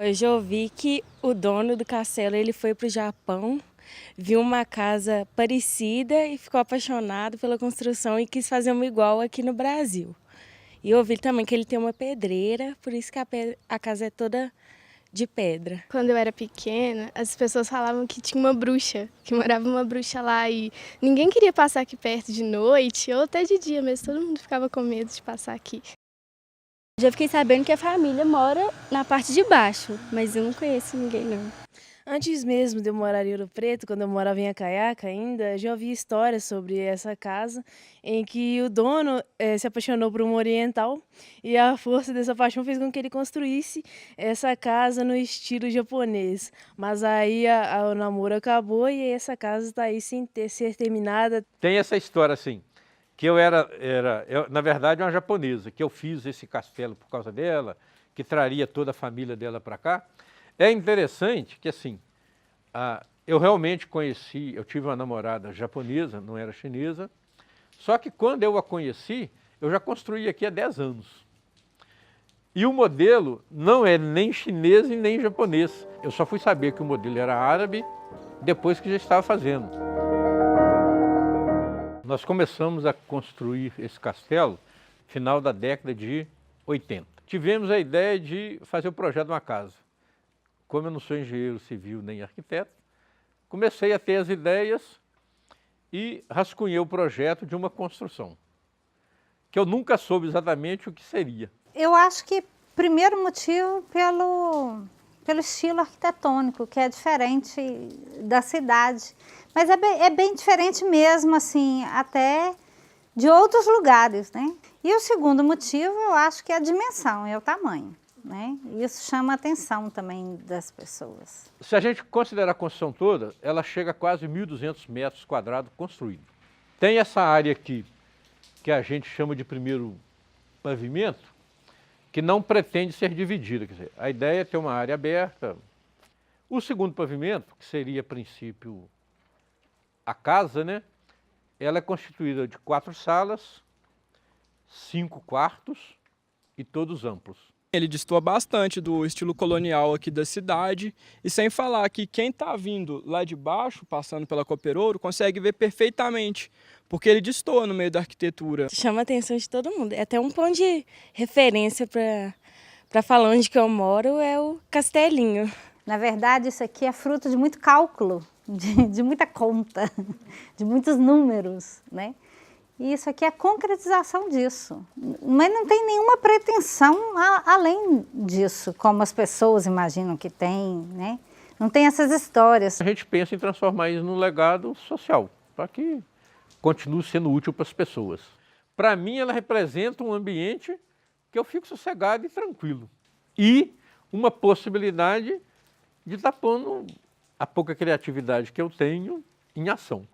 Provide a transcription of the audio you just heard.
Eu já ouvi que o dono do castelo ele foi para o Japão, viu uma casa parecida e ficou apaixonado pela construção e quis fazer uma igual aqui no Brasil. E eu ouvi também que ele tem uma pedreira, por isso que a casa é toda de pedra. Quando eu era pequena, as pessoas falavam que tinha uma bruxa, que morava uma bruxa lá e ninguém queria passar aqui perto de noite ou até de dia mesmo, todo mundo ficava com medo de passar aqui. Já fiquei sabendo que a família mora na parte de baixo, mas eu não conheço ninguém não. Antes mesmo de eu morar em Ouro Preto, quando eu morava em Acaiaca ainda, já ouvi histórias sobre essa casa em que o dono se apaixonou por uma oriental e a força dessa paixão fez com que ele construísse essa casa no estilo japonês. Mas aí o namoro acabou e essa casa está aí sem ser terminada. Tem essa história assim, que eu na verdade, uma japonesa, que eu fiz esse castelo por causa dela, que traria toda a família dela para cá. É interessante que, assim, eu realmente conheci, eu tive uma namorada japonesa, não era chinesa, só que quando eu a conheci, eu já construí aqui há 10 anos. E o modelo não é nem chinês e nem japonês. Eu só fui saber que o modelo era árabe depois que já estava fazendo. Nós começamos a construir esse castelo no final da década de 80. Tivemos a ideia de fazer o projeto de uma casa. Como eu não sou engenheiro civil nem arquiteto, comecei a ter as ideias e rascunhei o projeto de uma construção, que eu nunca soube exatamente o que seria. Eu acho que primeiro motivo pelo estilo arquitetônico, que é diferente da cidade. Mas é bem diferente mesmo, assim, até de outros lugares, né? E o segundo motivo, eu acho que é a dimensão, é o tamanho. Né? Isso chama a atenção também das pessoas. Se a gente considerar a construção toda, ela chega a quase 1.200 metros quadrados construído. Tem essa área aqui, que a gente chama de primeiro pavimento, que não pretende ser dividida. Quer dizer, a ideia é ter uma área aberta. O segundo pavimento, que seria a princípio a casa, né? Ela é constituída de 4 salas, 5 quartos e todos amplos. Ele destoa bastante do estilo colonial aqui da cidade, e sem falar que quem está vindo lá de baixo, passando pela Cooperouro, consegue ver perfeitamente, porque ele destoa no meio da arquitetura. Chama a atenção de todo mundo. É até um ponto de referência para falar onde que eu moro, é o Castelinho. Na verdade, isso aqui é fruto de muito cálculo, de muita conta, de muitos números, né? E isso aqui é a concretização disso. Mas não tem nenhuma pretensão além disso, como as pessoas imaginam que tem, né? Não tem essas histórias. A gente pensa em transformar isso num legado social, para que continue sendo útil para as pessoas. Para mim, ela representa um ambiente que eu fico sossegado e tranquilo. E uma possibilidade de estar pondo a pouca criatividade que eu tenho em ação.